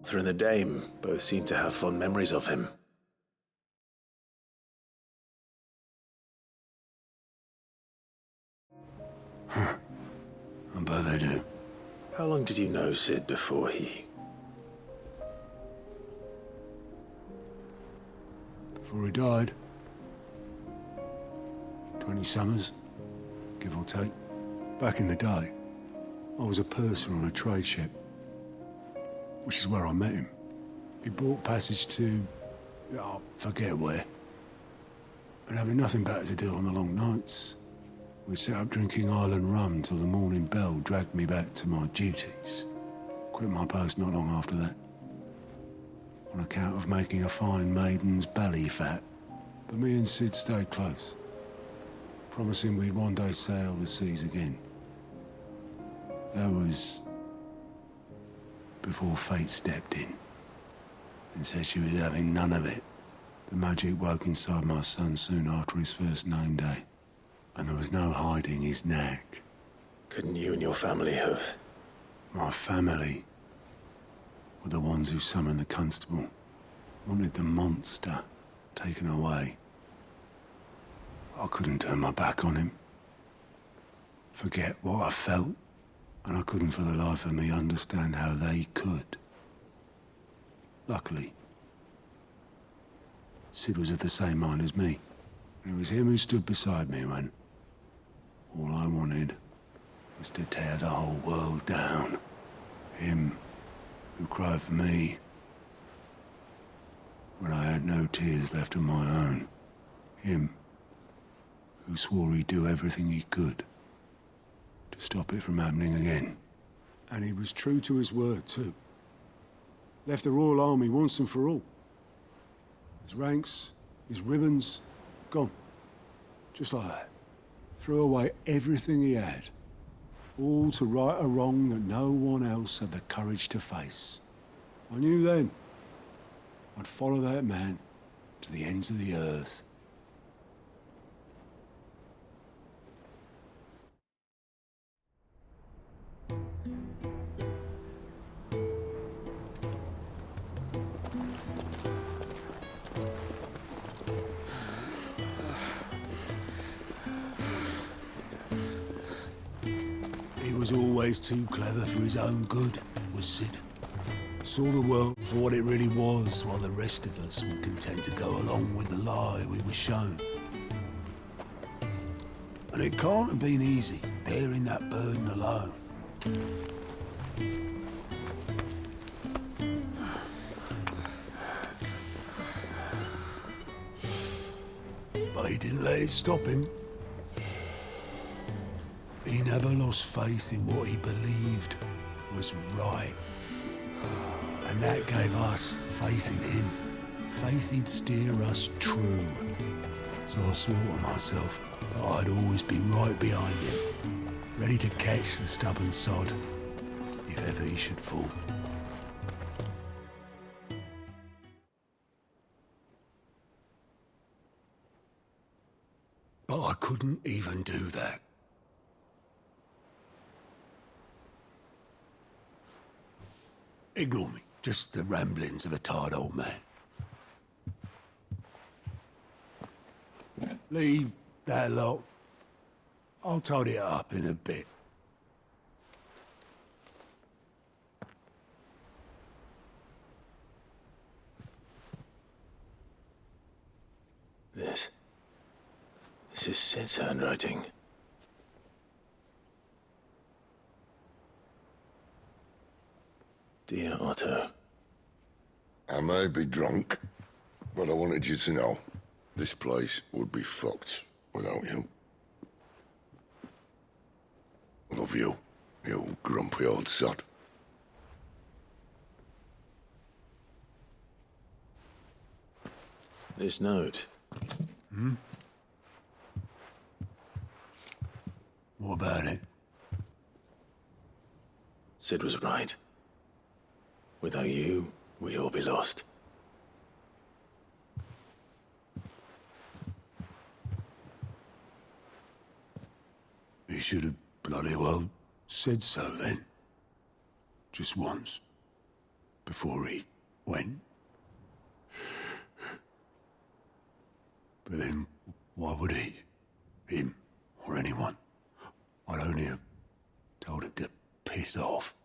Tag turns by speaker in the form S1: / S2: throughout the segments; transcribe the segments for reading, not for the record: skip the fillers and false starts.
S1: Arthur and the Dame both seem to have fond memories of him.
S2: I bet they do.
S1: How long did you know Sid before he...
S2: Before he died? 20 summers, give or take. Back in the day, I was a purser on a trade ship, which is where I met him. He bought passage to... I forget where. But having nothing better to do on the long nights, we set up drinking island rum till the morning bell dragged me back to my duties. Quit my post not long after that, on account of making a fine maiden's belly fat. But me and Sid stayed close, promising we'd one day sail the seas again. That was before fate stepped in and said she was having none of it. The magic woke inside my son soon after his first name day, and there was no hiding his knack.
S1: Couldn't you and your family have...
S2: My family were the ones who summoned the constable, wanted the monster taken away. I couldn't turn my back on him, forget what I felt, and I couldn't for the life of me understand how they could. Luckily, Sid was of the same mind as me. It was him who stood beside me when all I wanted was to tear the whole world down. Him who cried for me when I had no tears left of my own. Him who swore he'd do everything he could to stop it from happening again. And he was true to his word, too. Left the Royal Army once and for all. His ranks, his ribbons, gone. Just like that. Threw away everything he had. All to right a wrong that no one else had the courage to face. I knew then I'd follow that man to the ends of the earth. He was always too clever for his own good, was Sid. Saw the world for what it really was, while the rest of us were content to go along with the lie we were shown. And it can't have been easy, bearing that burden alone. But he didn't let it stop him. He never lost faith in what he believed was right. And that gave us faith in him. Faith he'd steer us true. So I swore to myself that I'd always be right behind him, ready to catch the stubborn sod, if ever he should fall. But I couldn't even do that. Ignore me. Just the ramblings of a tired old man. Leave that lot. I'll tidy it up in a bit.
S1: This is Sid's handwriting. Dear Otto.
S3: I may be drunk, but I wanted you to know this place would be fucked without you. Love you, you grumpy old sod.
S1: This note.
S2: What about it?
S1: Sid was right. Without you, we'd all be lost.
S2: He should have bloody well said so then. Just once. before he went. But then, why would he? Him, or anyone. I'd only have told him to piss off.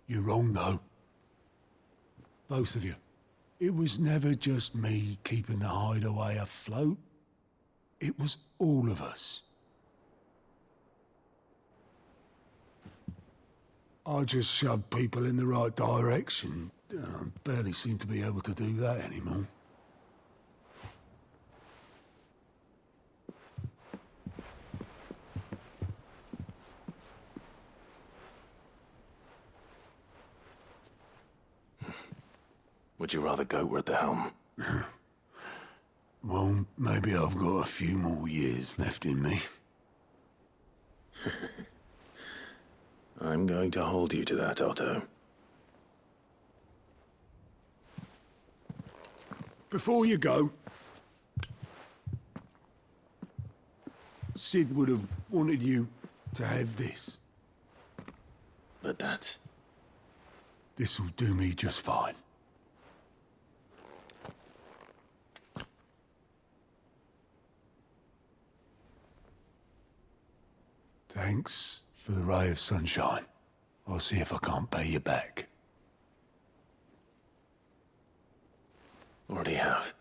S2: You're wrong, though. Both of you. It was never just me keeping the hideaway afloat. It was all of us. I just shoved people in the right direction. I barely seem to be able to do that anymore.
S1: Would you rather go at the helm?
S2: Well, maybe I've got a few more years left in me.
S1: I'm going to hold you to that, Otto.
S2: Before you go, Sid would have wanted you to have this.
S1: But that's...
S2: This'll do me just fine. Thanks for the ray of sunshine. I'll see if I can't pay you back.
S1: Already have.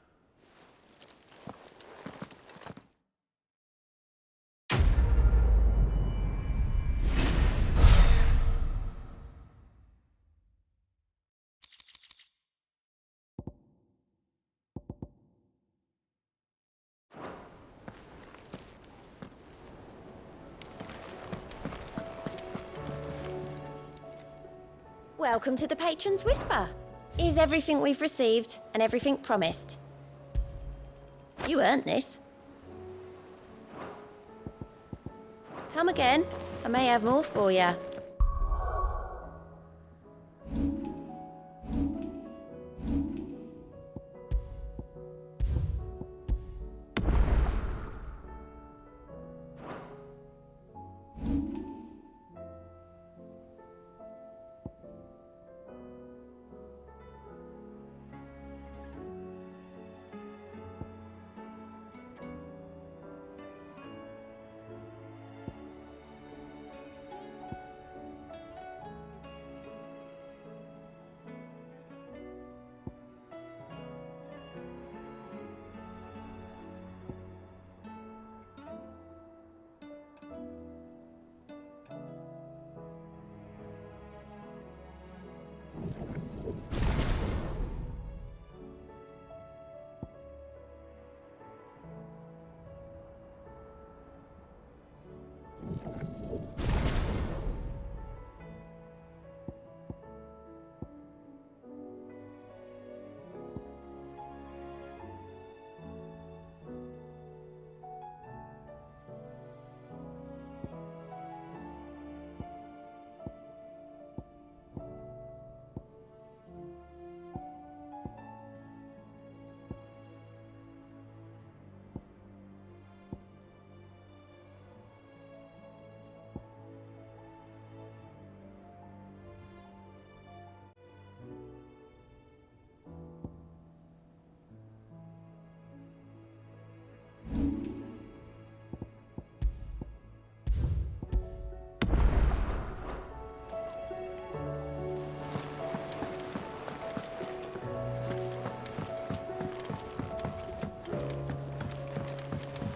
S4: Welcome to the Patron's Whisper. Is everything we've received and everything promised? You earned this. Come again. I may have more for you.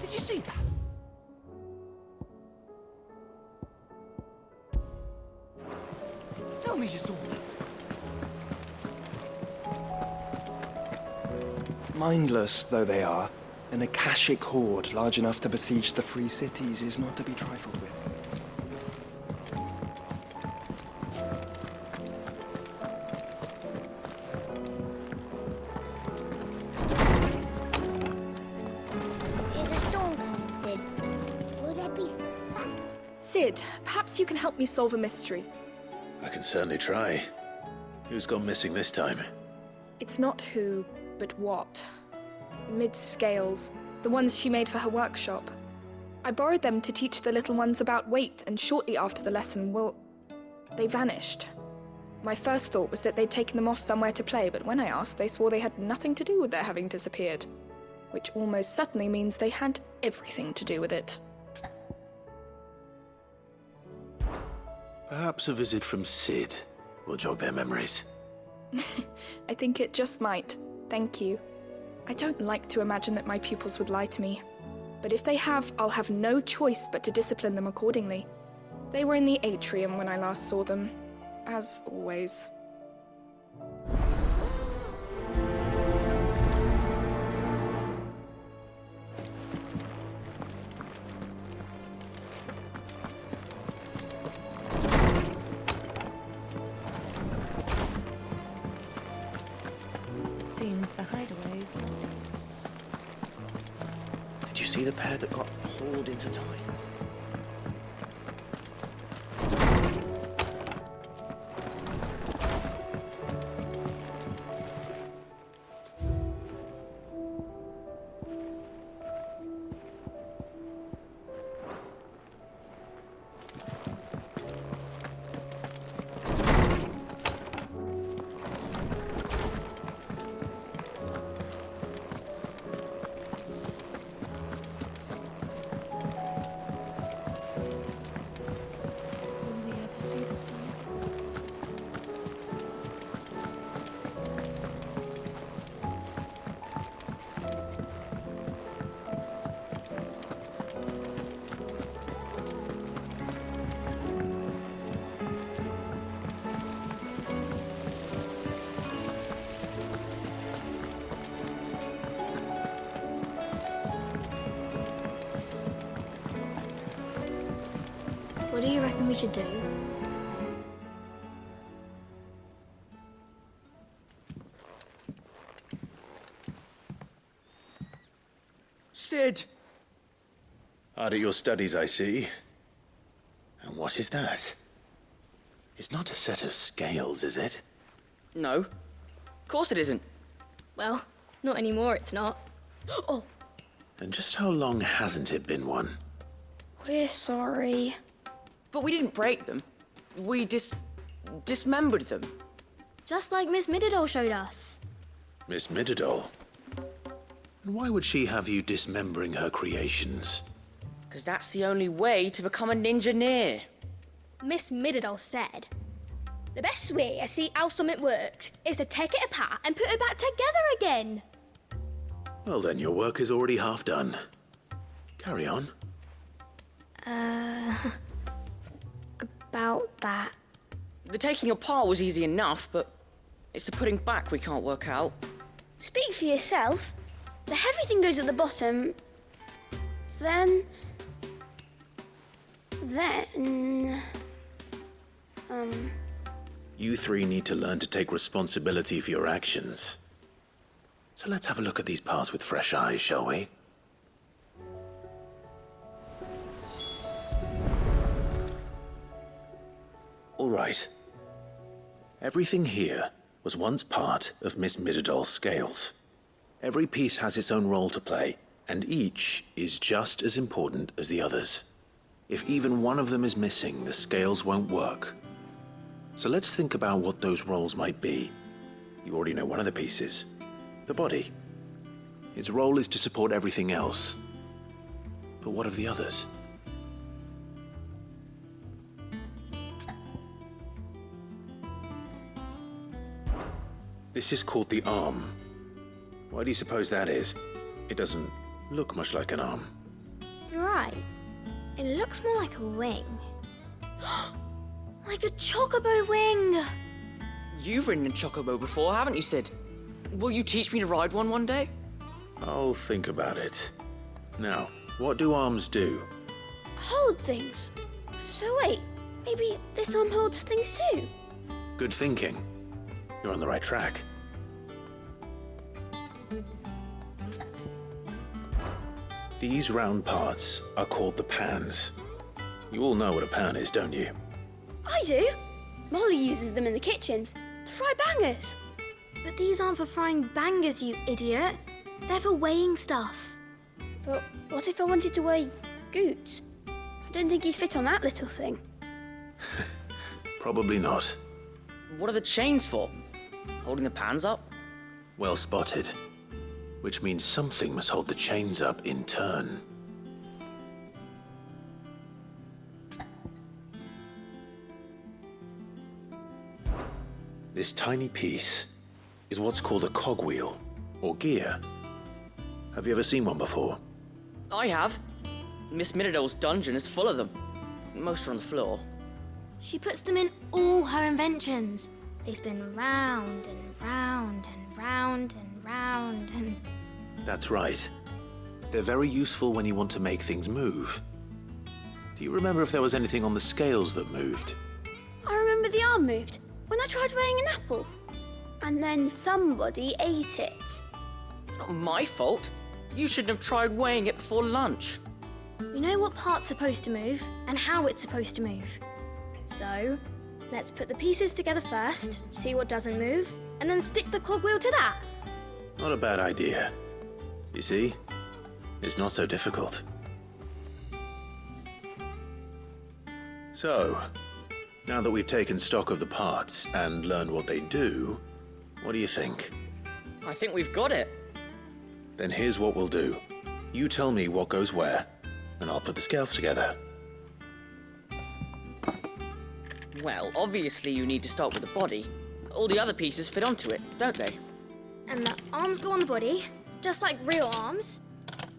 S5: Did you see that? Tell me you saw that.
S6: Mindless though they are, an Akashic horde large enough to besiege the free cities is not to be trifled with.
S7: Is a storm coming, Sid? Will there be
S8: Sid, perhaps you can help me solve a mystery.
S1: I can certainly try. Who's gone missing this time?
S8: It's not who, but what. Mid's scales, the ones she made for her workshop. I borrowed them to teach the little ones about weight, and shortly after the lesson, they vanished. My first thought was that they'd taken them off somewhere to play, but when I asked, they swore they had nothing to do with their having disappeared. Which almost certainly means they had everything to do with it.
S1: Perhaps a visit from Sid will jog their memories.
S8: I think it just might. Thank you. I don't like to imagine that my pupils would lie to me. But if they have, I'll have no choice but to discipline them accordingly. They were in the atrium when I last saw them, as always.
S5: Seems the hideaways.
S6: Did you see the pair that got hauled into time?
S5: Will we ever see the sun again?
S7: What do you reckon we should do?
S6: Sid!
S1: Hard at your studies, I see. And what is that? It's not a set of scales, is it?
S9: No. Of course it isn't.
S7: Well, not anymore, it's not. Oh,
S1: And just how long hasn't it been one?
S7: we're sorry.
S9: But we didn't break them. We dismembered them.
S7: Just like Miss Mididol showed us.
S1: Miss Mididol? And why would she have you dismembering her creations?
S9: Because that's the only way to become a ninja-neer.
S10: Miss Mididol said, the best way to see how something works is to take it apart and put it back together again.
S1: Well then, your work is already half done. Carry on.
S7: About that.
S9: The taking apart was easy enough, but it's the putting back we can't work out.
S7: Speak for yourself. The heavy thing goes at the bottom. Then...
S1: You three need to learn to take responsibility for your actions. So let's have a look at these parts with fresh eyes, shall we? All right. Everything here was once part of Miss Mididol's scales. Every piece has its own role to play, and each is just as important as the others. If even one of them is missing, the scales won't work. So let's think about what those roles might be. You already know one of the pieces. The body. Its role is to support everything else. But what of the others? This is called the arm. Why do you suppose that is? It doesn't look much like an arm.
S10: You're right. It looks more like a wing. Like a chocobo wing.
S9: You've ridden a chocobo before, haven't you, Sid? Will you teach me to ride one day?
S1: I'll think about it. Now, what do arms do?
S10: Hold things. So wait, maybe this arm holds things too?
S1: Good thinking. You're on the right track. These round parts are called the pans. You all know what a pan is, don't you?
S10: I do. Molly uses them in the kitchens to fry bangers. But these aren't for frying bangers, you idiot. They're for weighing stuff.
S7: But what if I wanted to weigh Goots? I don't think he'd fit on that little thing.
S1: Probably not.
S9: What are the chains for? Holding the pans up?
S1: Well spotted. Which means something must hold the chains up in turn. This tiny piece is what's called a cogwheel, or gear. Have you ever seen one before?
S9: I have. Miss Midodol's dungeon is full of them. Most are on the floor.
S10: She puts them in all her inventions. They spin round and round and round and round and...
S1: That's right. They're very useful when you want to make things move. Do you remember if there was anything on the scales that moved?
S7: I remember the arm moved when I tried weighing an apple. And then somebody ate it.
S9: It's not my fault. You shouldn't have tried weighing it before lunch.
S10: We know what part's supposed to move and how it's supposed to move. So, let's put the pieces together first, see what doesn't move, and then stick the cogwheel to that.
S1: Not a bad idea. You see? It's not so difficult. So, now that we've taken stock of the parts and learned what they do, what do you think?
S9: I think we've got it.
S1: Then here's what we'll do. You tell me what goes where, and I'll put the scales together.
S9: Well, obviously you need to start with the body. All the other pieces fit onto it, don't they?
S10: And the arms go on the body, just like real arms.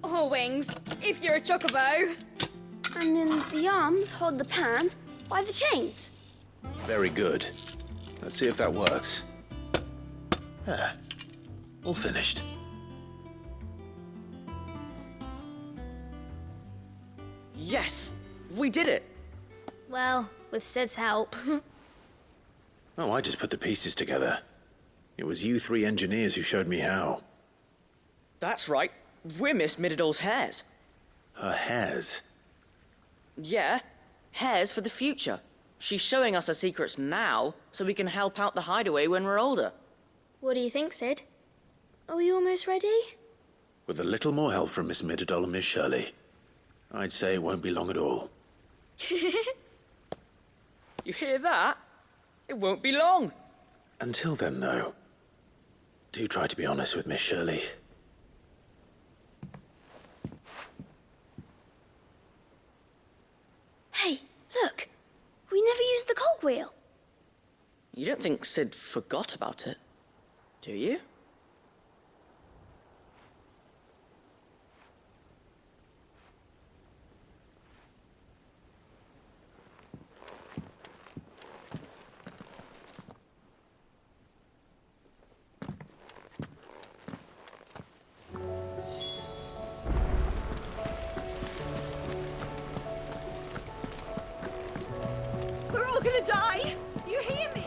S10: Or wings, if you're a chocobo.
S7: And then the arms hold the pans by the chains.
S1: Very good. Let's see if that works. Ah, all finished.
S9: Yes! We did it!
S10: Well, with Sid's help.
S1: Oh, I just put the pieces together. It was you three engineers who showed me how.
S9: That's right. We're Miss Midodol's hares.
S1: Her hairs?
S9: Yeah, hares for the future. She's showing us her secrets now so we can help out the hideaway when we're older.
S10: What do you think, Sid? Are we almost ready?
S1: With a little more help from Miss Midodol and Miss Shirley, I'd say it won't be long at all.
S9: You hear that? It won't be long.
S1: Until then, though, do try to be honest with Miss Shirley.
S7: Hey, look! We never used the cogwheel.
S9: You don't think Sid forgot about it, do you?
S11: We're all gonna die! You hear me?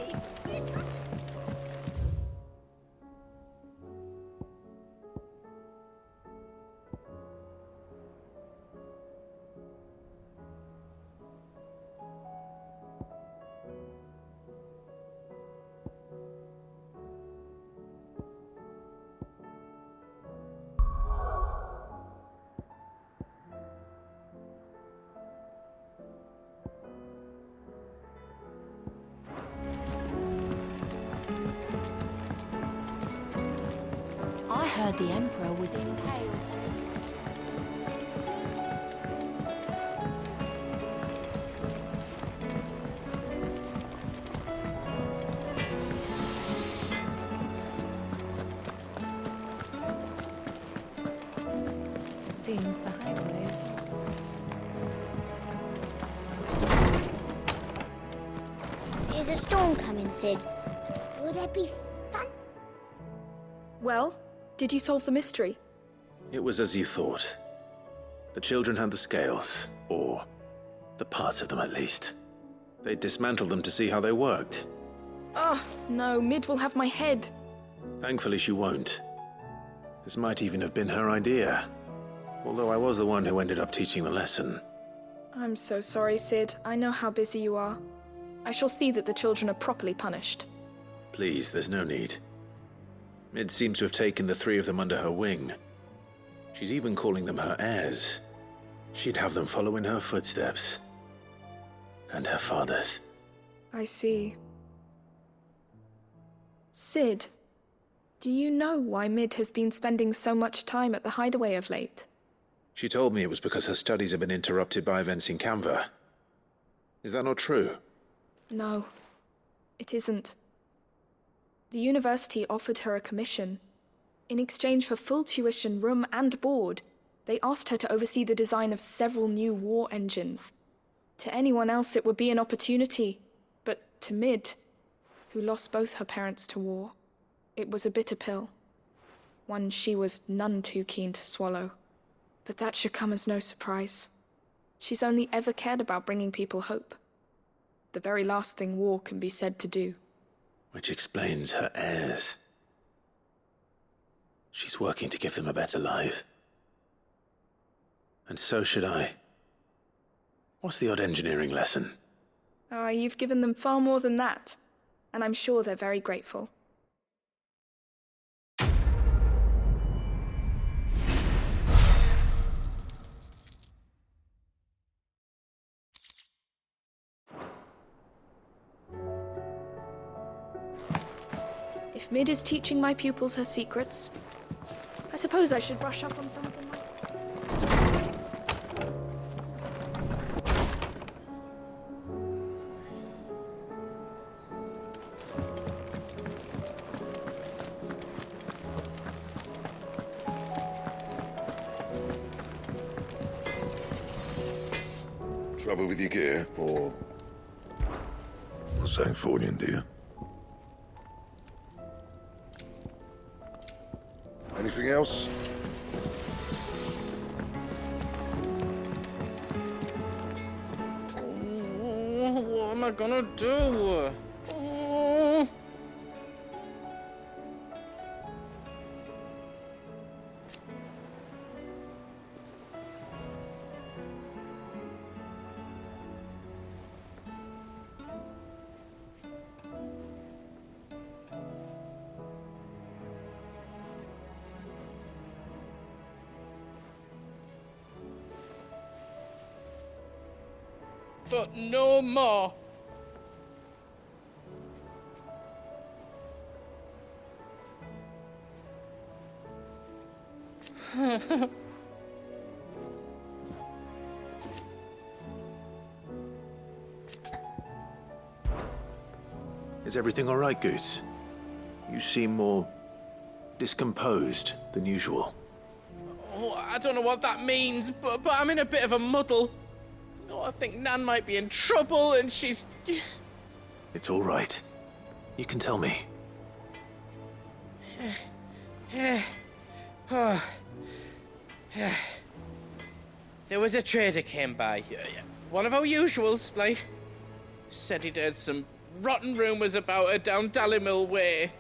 S5: I heard the Emperor was impaled. It seems the highway is lost.
S4: Is a storm coming, Sid? Will there be fun?
S8: Well, did you solve the mystery?
S1: It was as you thought. The children had the scales, or the parts of them at least. They dismantled them to see how they worked.
S8: Ah, no, Mid will have my head.
S1: Thankfully she won't. This might even have been her idea. Although I was the one who ended up teaching the lesson.
S8: I'm so sorry, Sid. I know how busy you are. I shall see that the children are properly punished.
S1: Please, there's no need. Mid seems to have taken the three of them under her wing, She's even calling them her heirs. She'd have them follow in her footsteps. And her father's.
S8: I see. Sid, do you know why Mid has been spending so much time at the Hideaway of late?
S1: She told me it was because her studies have been interrupted by events in Canva. Is that not true?
S8: No, it isn't. The university offered her a commission. In exchange for full tuition, room and board, they asked her to oversee the design of several new war engines. To anyone else it would be an opportunity, but to Mid, who lost both her parents to war, it was a bitter pill. One she was none too keen to swallow. But that should come as no surprise. She's only ever cared about bringing people hope. The very last thing war can be said to do.
S1: Which explains her heirs. She's working to give them a better life. And so should I. What's the odd engineering lesson?
S8: You've given them far more than that, and I'm sure they're very grateful. If Mid is teaching my pupils her secrets, I suppose I should brush up on some of them myself.
S3: Trouble with your gear, or... Not saying forwarding, do you? Anything else?
S9: What am I gonna do? But no more.
S1: Is everything all right, Goots? You seem more discomposed than usual.
S9: Oh, I don't know what that means, but I'm in a bit of a muddle. Oh, I think Nan might be in trouble, and she's...
S1: It's all right. You can tell me.
S9: There was a trader came by. One of our usuals, like. Said he'd heard some rotten rumours about her down Dallymill Way.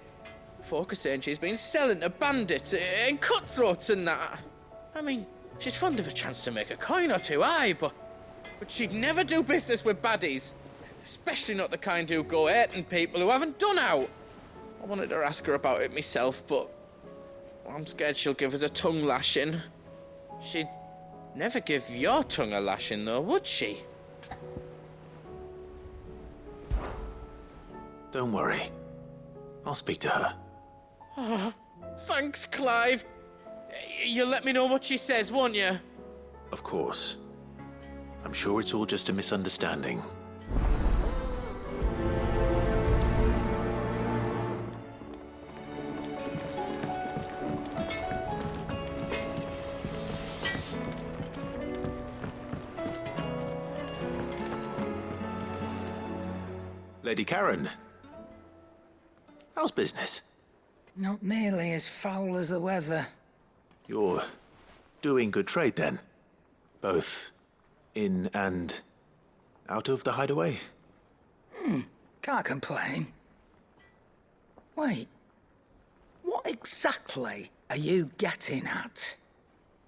S9: Folk are saying she's been selling to bandits and cutthroats and that. I mean, she's fond of a chance to make a coin or two, aye, but she'd never do business with baddies. Especially not the kind who go hurting people who haven't done out. I wanted to ask her about it myself, but I'm scared she'll give us a tongue lashing. She'd never give your tongue a lashing, though, would she?
S1: Don't worry. I'll speak to her.
S9: Oh, thanks, Clive. You'll let me know what she says, won't you?
S1: Of course. I'm sure it's all just a misunderstanding. Lady Karen, how's business?
S12: Not nearly as foul as the weather.
S1: You're doing good trade, then? Both in and out of the hideaway?
S12: Can't complain. Wait, what exactly are you getting at?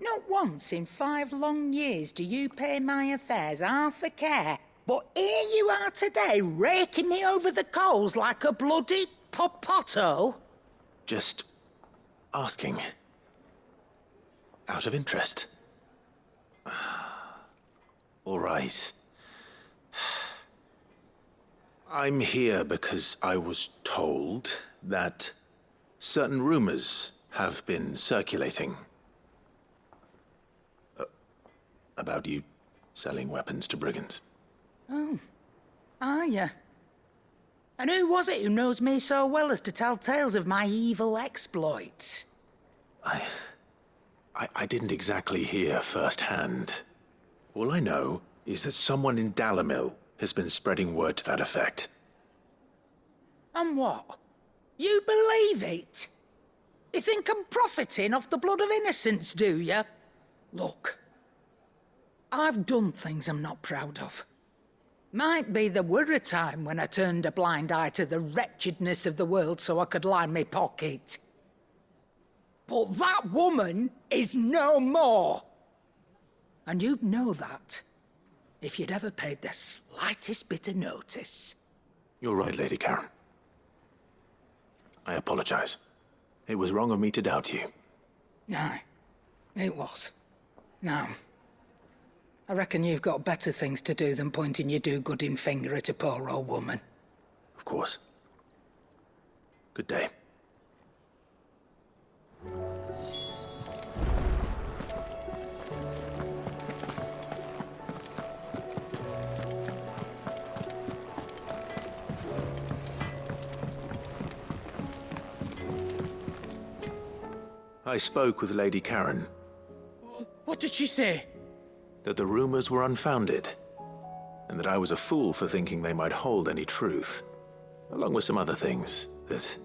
S12: Not once in 5 long years do you pay my affairs half a care, but here you are today raking me over the coals like a bloody popoto?
S1: Just asking. Out of interest. All right. I'm here because I was told that certain rumors have been circulating about you selling weapons to brigands.
S12: Oh, are you? And who was it who knows me so well as to tell tales of my evil exploits?
S1: I didn't exactly hear firsthand. All I know is that someone in Dalimil has been spreading word to that effect.
S12: And what? You believe it? You think I'm profiting off the blood of innocents, do you? Look, I've done things I'm not proud of. Might be there were a time when I turned a blind eye to the wretchedness of the world so I could line my pocket. But that woman is no more. And you'd know that if you'd ever paid the slightest bit of notice.
S1: You're right, Lady Karen. I apologize. It was wrong of me to doubt you.
S12: No, it was. No. I reckon you've got better things to do than pointing your do-gooding finger at a poor old woman.
S1: Of course. Good day. I spoke with Lady Karen.
S9: What did she say?
S1: That the rumors were unfounded, and that I was a fool for thinking they might hold any truth, along with some other things that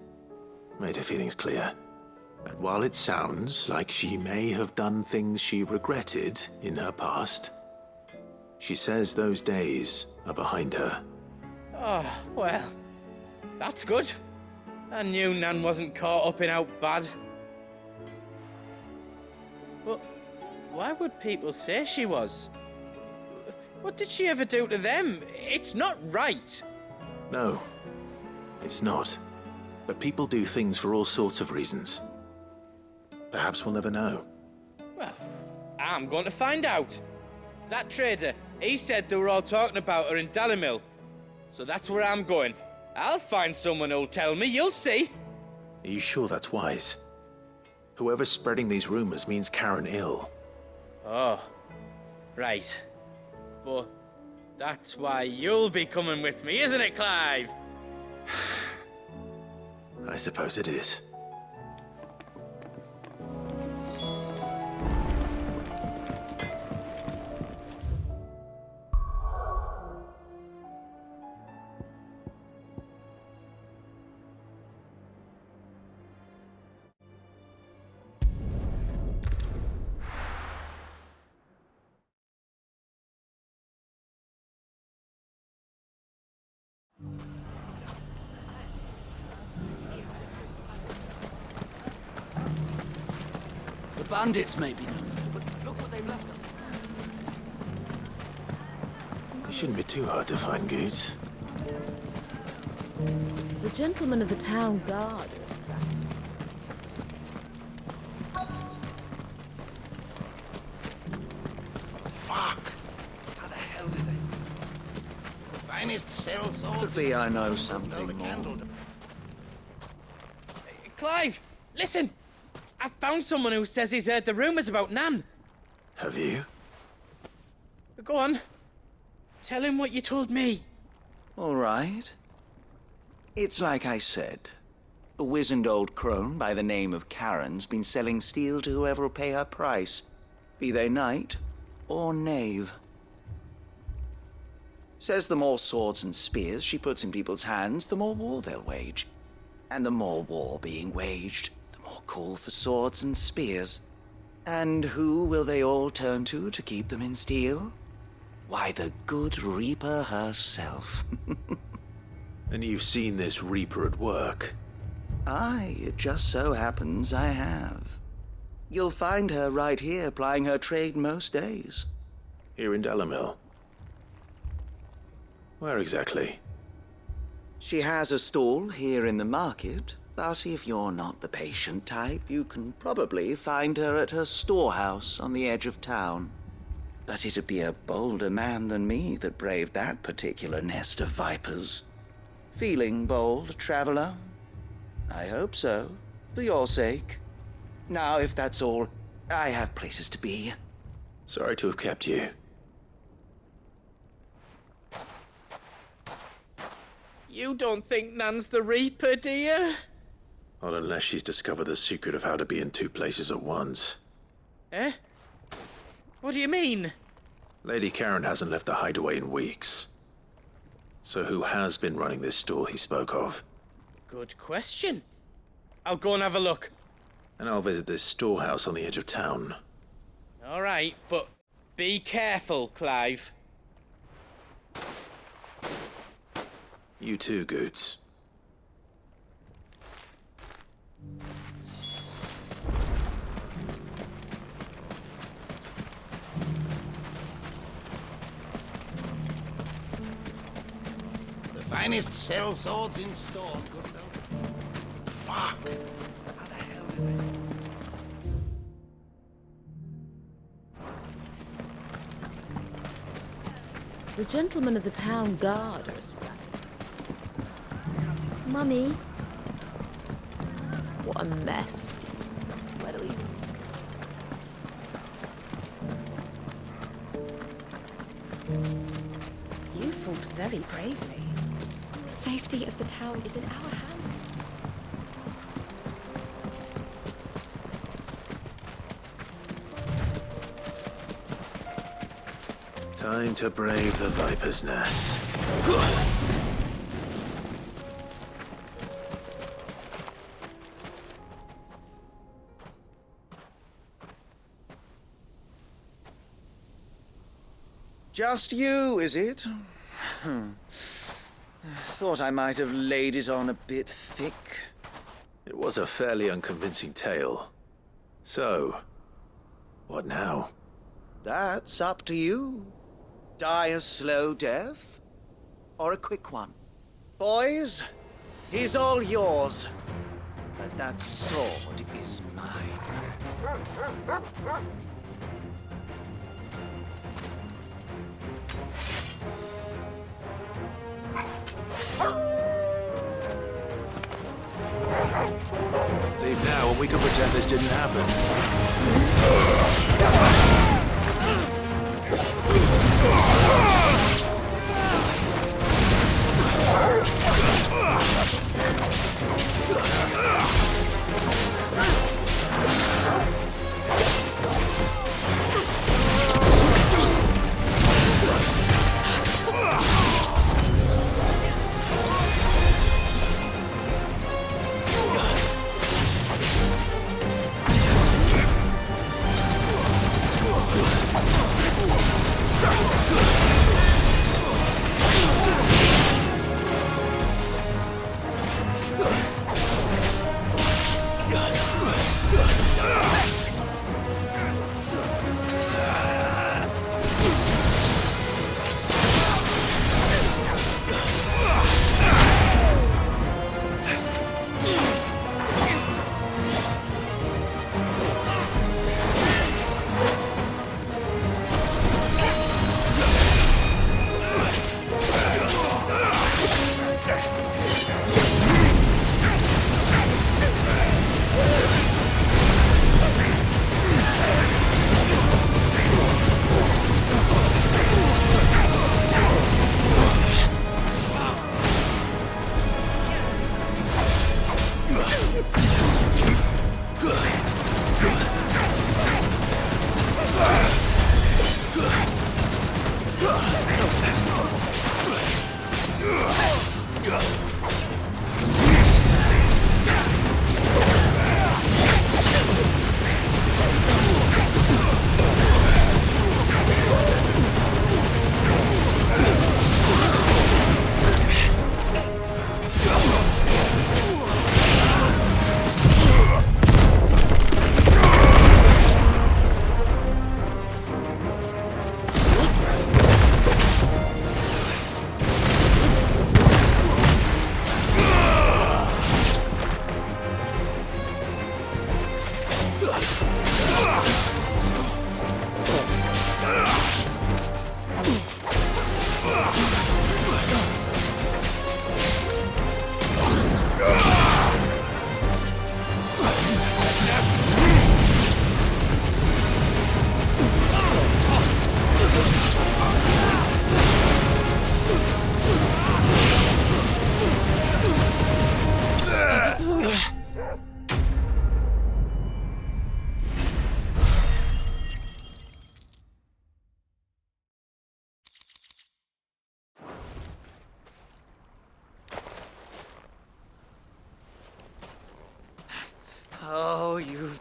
S1: made her feelings clear. And while it sounds like she may have done things she regretted in her past, she says those days are behind her.
S9: Oh, well, that's good. I knew Nan wasn't caught up in out bad. But why would people say she was? What did she ever do to them? It's not right.
S1: No, it's not. But people do things for all sorts of reasons. Perhaps we'll never know.
S9: Well, I'm going to find out. That trader, he said they were all talking about her in Dalimil. So that's where I'm going. I'll find someone who'll tell me, you'll see.
S1: Are you sure that's wise? Whoever's spreading these rumors means Karen ill.
S9: Oh, right. But that's why you'll be coming with me, isn't it, Clive?
S1: I suppose it is.
S13: The bandits may be known, but look what they've left us.
S1: It shouldn't be too hard to find goods.
S14: The gentleman of the town guard is
S15: Fuck! How the hell did they? The finest cell swords.
S6: Could be I know something more.
S9: Clive, listen! I found someone who says he's heard the rumors about Nan.
S1: Have you?
S9: Go on. Tell him what you told me.
S6: All right. It's like I said. A wizened old crone by the name of Karen's been selling steel to whoever will pay her price, be they knight or knave. Says the more swords and spears she puts in people's hands, the more war they'll wage. And the more war being waged, the more call for swords and spears. And who will they all turn to keep them in steel? Why, the good Reaper herself.
S1: And you've seen this Reaper at work?
S6: Aye, it just so happens I have. You'll find her right here plying her trade most days.
S1: Here in Dalimil? Where exactly?
S6: She has a stall here in the market, But if you're not the patient type, you can probably find her at her storehouse on the edge of town. But it'd be a bolder man than me that braved that particular nest of vipers. Feeling bold, traveler? I hope so, for your sake. Now, if that's all, I have places to be.
S1: Sorry to have kept you.
S9: You don't think Nan's the Reaper, do you?
S1: Not unless she's discovered the secret of how to be in two places at once.
S9: Eh? What do you mean?
S1: Lady Karen hasn't left the hideaway in weeks. So who has been running this stall he spoke of?
S9: Good question. I'll go and have a look.
S1: And I'll visit this storehouse on the edge of town.
S9: All right, but be careful, Clive.
S1: You too, Goots.
S15: The finest cell swords in store. Good enough. Fuck! How the hell did they...
S14: The gentlemen of the town guard are strapped.
S10: Mummy,
S14: What a mess. Where do we...
S11: You fought very bravely.
S4: The safety of the town is in our hands.
S1: Time to brave the Viper's Nest.
S6: Just you, is it? Thought I might have laid it on a bit thick.
S1: It was a fairly unconvincing tale. So, what now?
S6: That's up to you. Die a slow death, or a quick one. Boys, he's all yours. But that sword is mine.
S1: Leave now and we can pretend this didn't happen.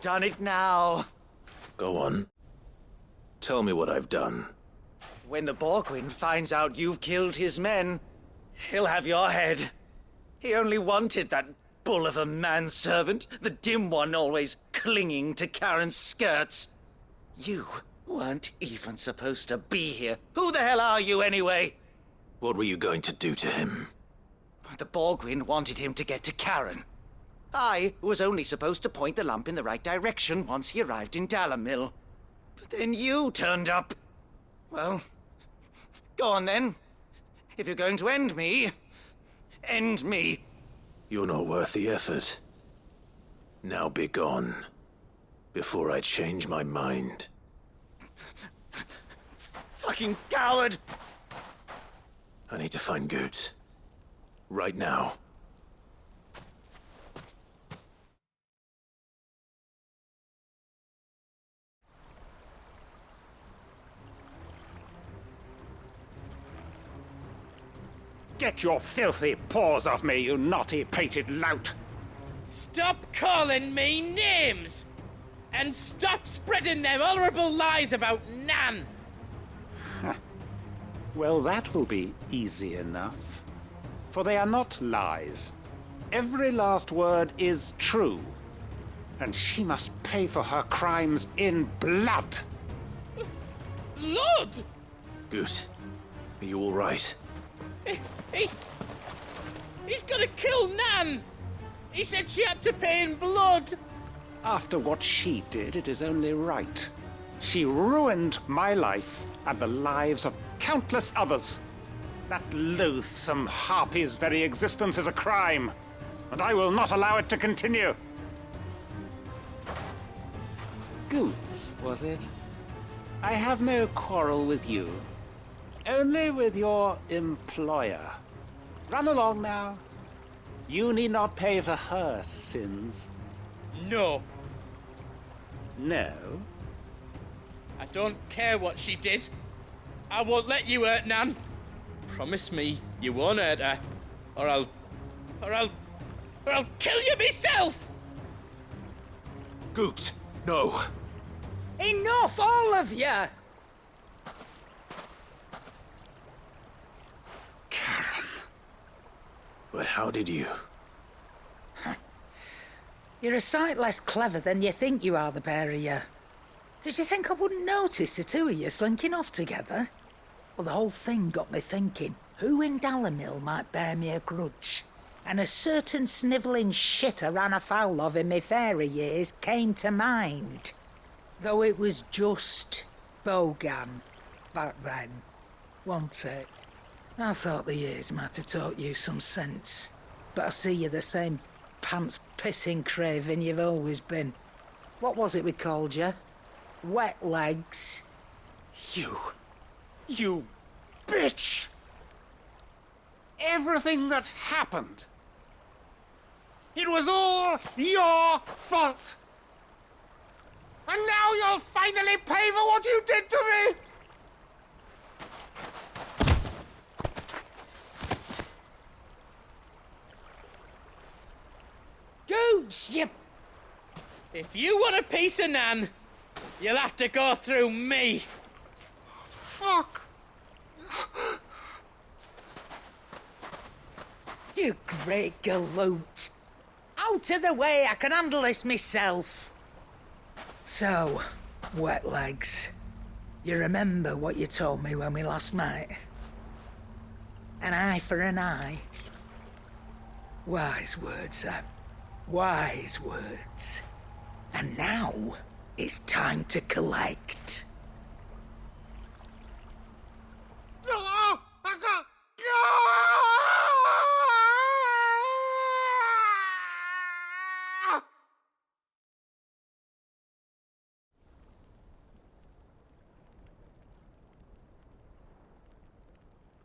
S6: done it now.
S1: Go on. Tell me what I've done.
S6: When the Borgwyn finds out you've killed his men, he'll have your head. He only wanted that bull of a manservant, the dim one always clinging to Karen's skirts. You weren't even supposed to be here. Who the hell are you, anyway?
S1: What were you going to do to him?
S6: The Borgwyn wanted him to get to Karen. I was only supposed to point the lamp in the right direction once he arrived in Dalamil. But then you turned up. Well, go on then. If you're going to end me, end me.
S1: You're not worth the effort. Now be gone, before I change my mind.
S6: Fucking coward!
S1: I need to find Goots. Right now.
S16: Get your filthy paws off me, you naughty-pated lout!
S9: Stop calling me names! And stop spreading them horrible lies about Nan!
S16: Well, that will be easy enough. For they are not lies. Every last word is true. And she must pay for her crimes in blood.
S9: Blood?
S1: Goot, are you all right?
S9: He's gonna kill Nan! He said she had to pay in blood!
S16: After what she did, it is only right. She ruined my life and the lives of countless others. That loathsome harpy's very existence is a crime, and I will not allow it to continue. Goots, was it? I have no quarrel with you. Only with your employer. Run along now. You need not pay for her sins.
S9: No.
S16: No?
S9: I don't care what she did. I won't let you hurt Nan. Promise me you won't hurt her, or I'll kill you myself!
S1: Goots, no.
S12: Enough, all of you!
S1: But how did you?
S12: You're a sight less clever than you think you are, the pair of you. Did you think I wouldn't notice the two of you slinking off together? Well, the whole thing got me thinking, who in Dalamil might bear me a grudge? And a certain snivelling shit I ran afoul of in my fairy years came to mind. Though it was just Bogan back then, wasn't it? I thought the years might have taught you some sense, but I see you're the same pants-pissing craven you've always been. What was it we called you? Wet legs?
S16: You bitch! Everything that happened, it was all your fault! And now you'll finally pay for what you did to me!
S12: Goots, you...
S9: If you want a piece of Nan, you'll have to go through me.
S16: Fuck!
S12: You great galoot! Out of the way, I can handle this myself. So, wet legs, you remember what you told me when we last met? An eye for an eye. Wise words, Sam. Wise words. And now, it's time to collect.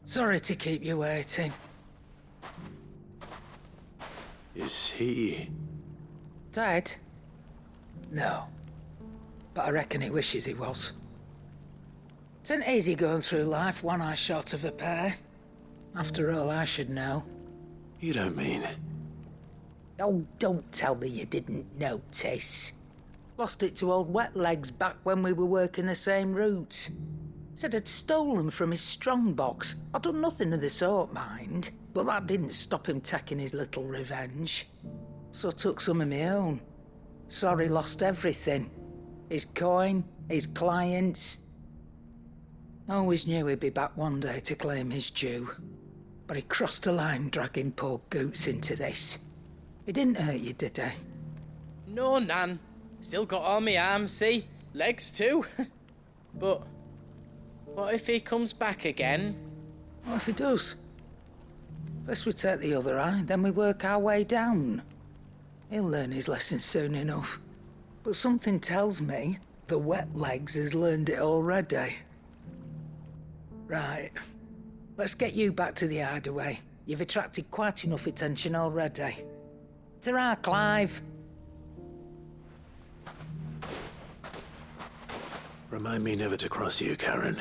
S12: Sorry to keep you waiting.
S1: Is he...
S12: Dead? No. But I reckon he wishes he was. It isn't easy going through life one eye short of a pair. After all, I should know.
S1: You don't mean...
S12: Oh, don't tell me you didn't notice. Lost it to old Wet Legs back when we were working the same routes. Said I'd stolen from his strongbox. I'd done nothing of the sort, mind. But that didn't stop him taking his little revenge. So I took some of my own. Sorry, lost everything. His coin, his clients. Always knew he'd be back one day to claim his due. But he crossed a line dragging poor Goots into this. He didn't hurt you, did he?
S9: No, Nan. Still got all my arms, see? Legs too. But what if he comes back again?
S12: What if he does? First we take the other eye, then we work our way down. He'll learn his lesson soon enough. But something tells me the Wet Legs has learned it already. Right. Let's get you back to the hideaway. You've attracted quite enough attention already. Ta-ra, Clive.
S1: Remind me never to cross you, Karen.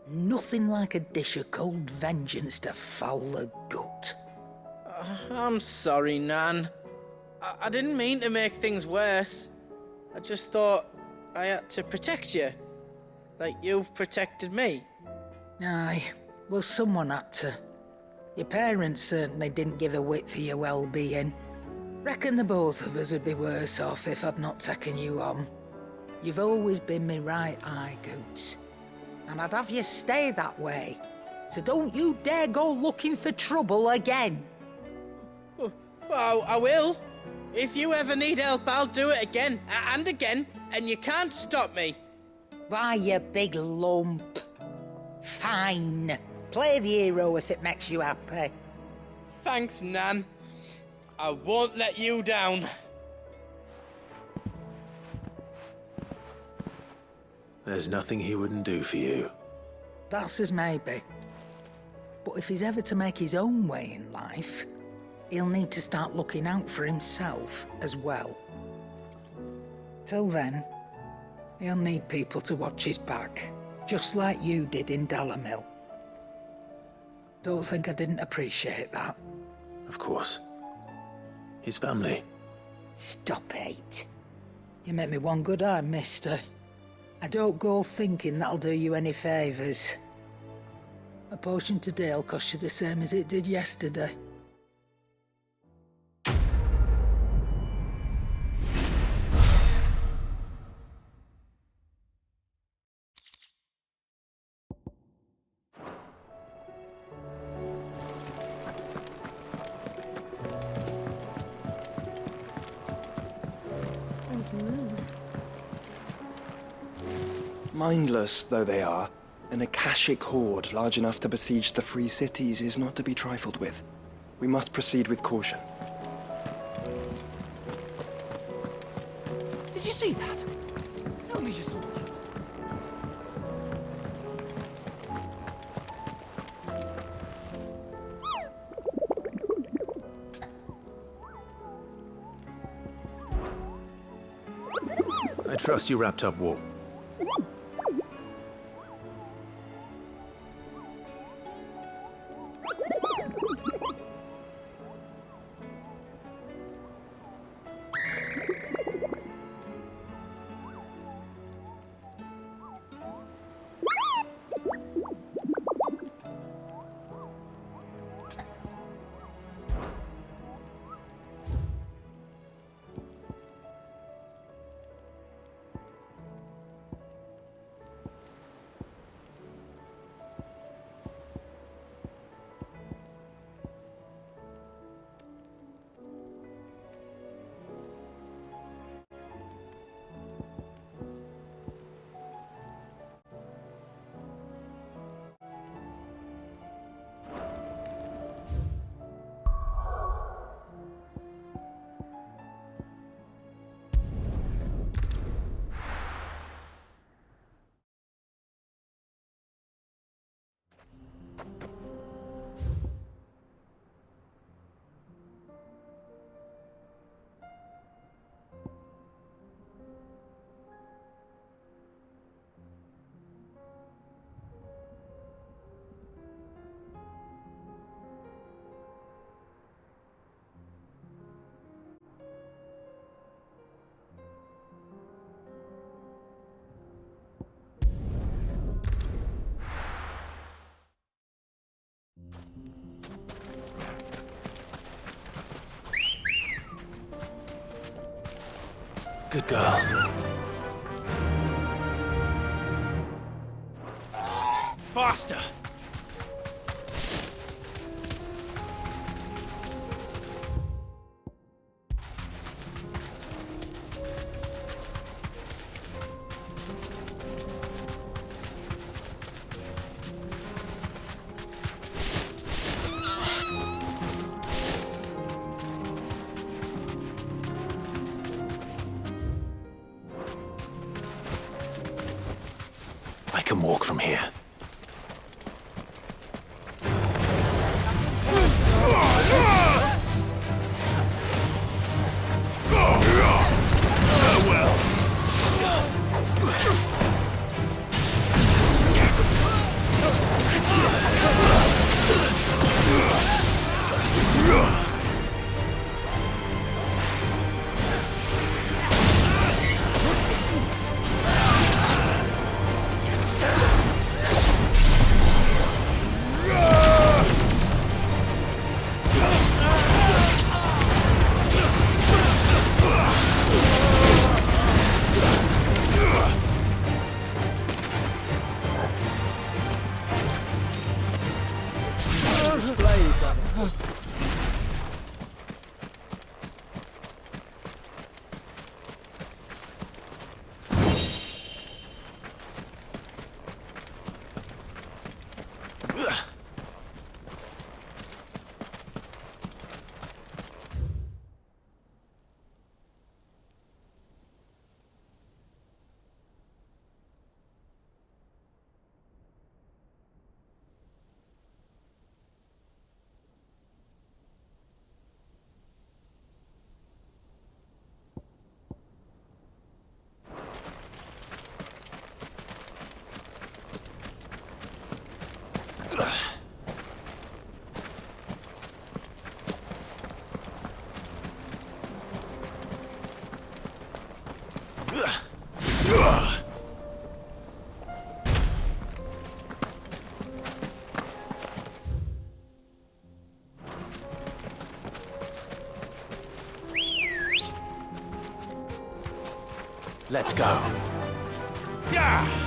S12: Nothing like a dish of cold vengeance to foul the gut.
S9: I'm sorry, Nan. I didn't mean to make things worse. I just thought I had to protect you. Like you've protected me.
S12: Aye, well, someone had to. Your parents certainly didn't give a whit for your well-being. Reckon the both of us would be worse off if I'd not taken you on. You've always been me right eye, Goots. And I'd have you stay that way. So don't you dare go looking for trouble again.
S9: Well, I will. If you ever need help, I'll do it again and again, and you can't stop me.
S12: Why, you big lump. Fine. Play the hero if it makes you happy.
S9: Thanks, Nan. I won't let you down.
S1: There's nothing he wouldn't do for you.
S12: That's as maybe. But if he's ever to make his own way in life, he'll need to start looking out for himself as well. Till then, he'll need people to watch his back, just like you did in Dalamil. Don't think I didn't appreciate that.
S1: Of course. His family.
S12: Stop it. You make me one good eye, mister. I don't go thinking that'll do you any favours. A potion today'll cost you the same as it did yesterday.
S17: Mindless though they are, an Akashic horde large enough to besiege the free cities is not to be trifled with. We must proceed with caution.
S13: Did you see that? Tell me you saw that.
S1: I trust you wrapped up well. Good girl. Faster! I can walk from here. Let's go. Yeah!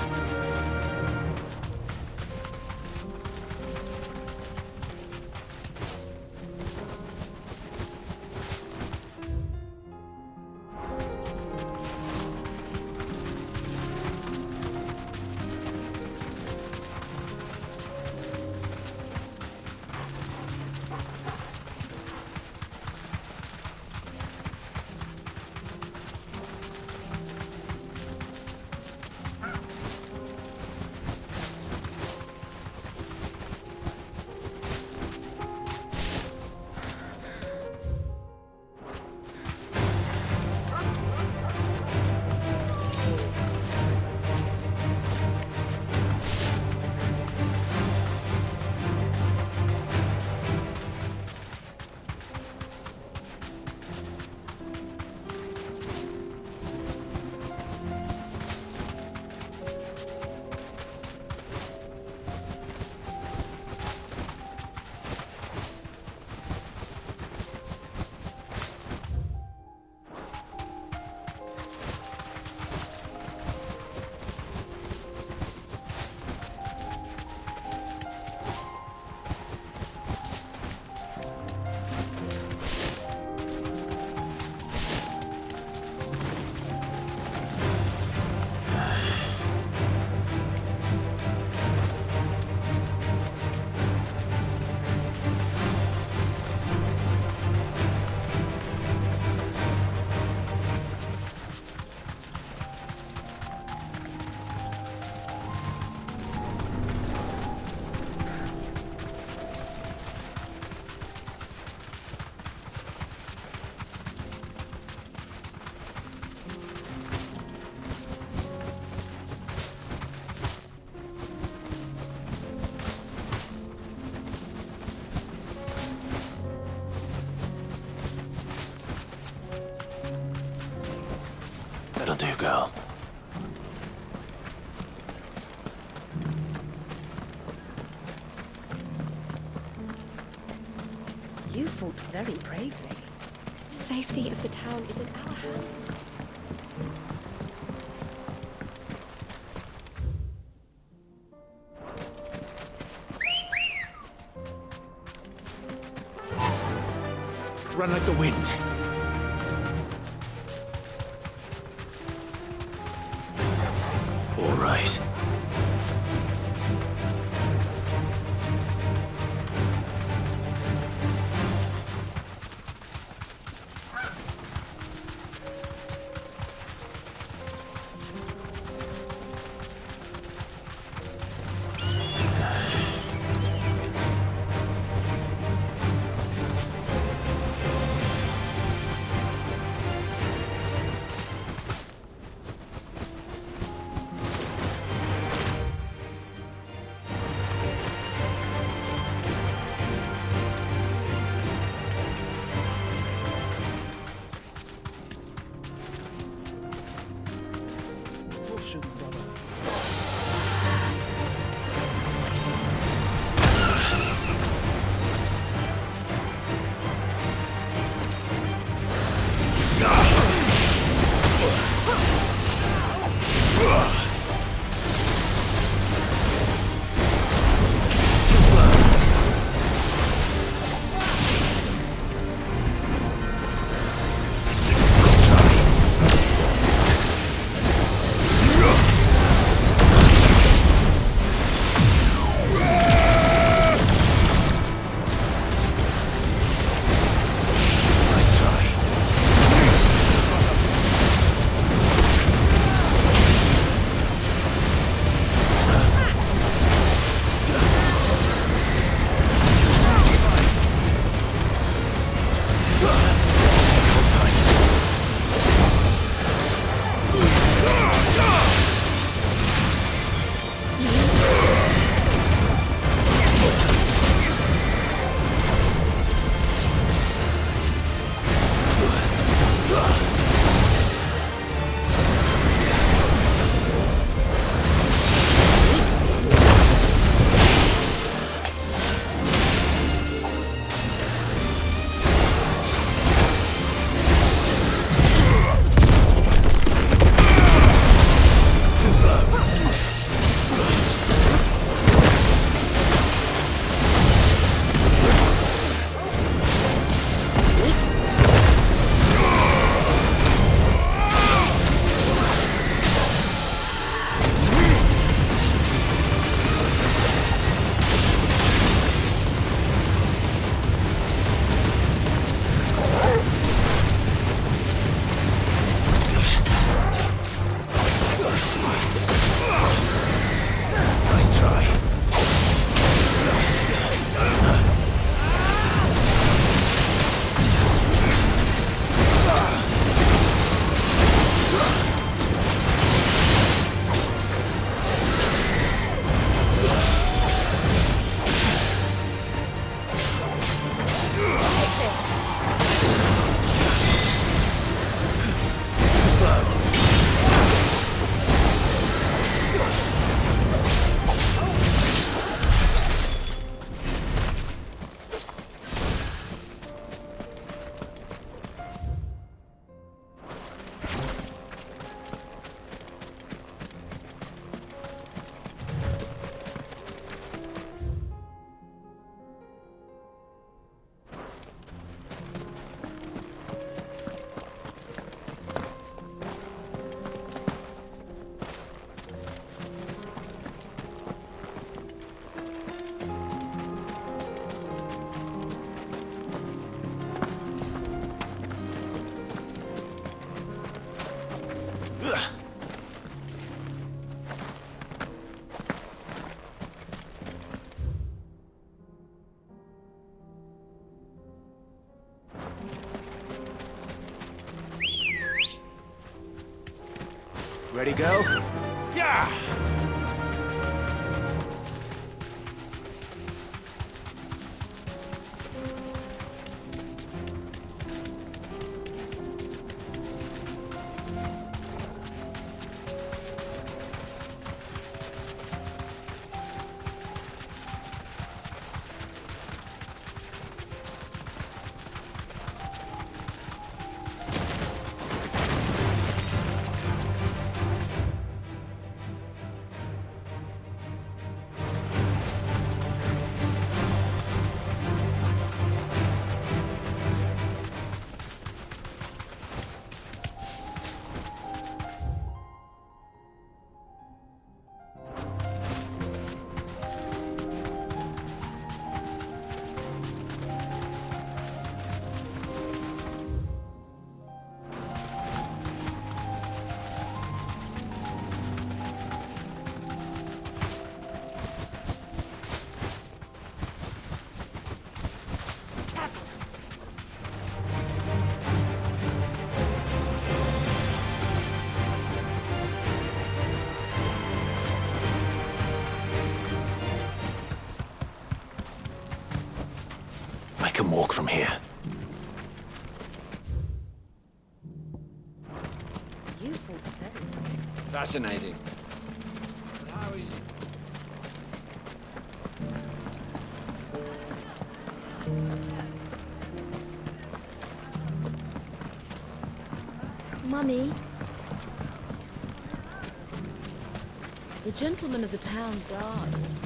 S1: That'll do, girl.
S11: You fought very bravely.
S4: The safety of the town is in our hands now.
S1: run like the wind. All right. Ready, go? Yeah! can walk from here.
S11: You fought very
S13: Fascinating. But how is it?
S10: Mummy,
S14: The gentleman of the town guard was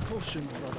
S18: Caution, brother.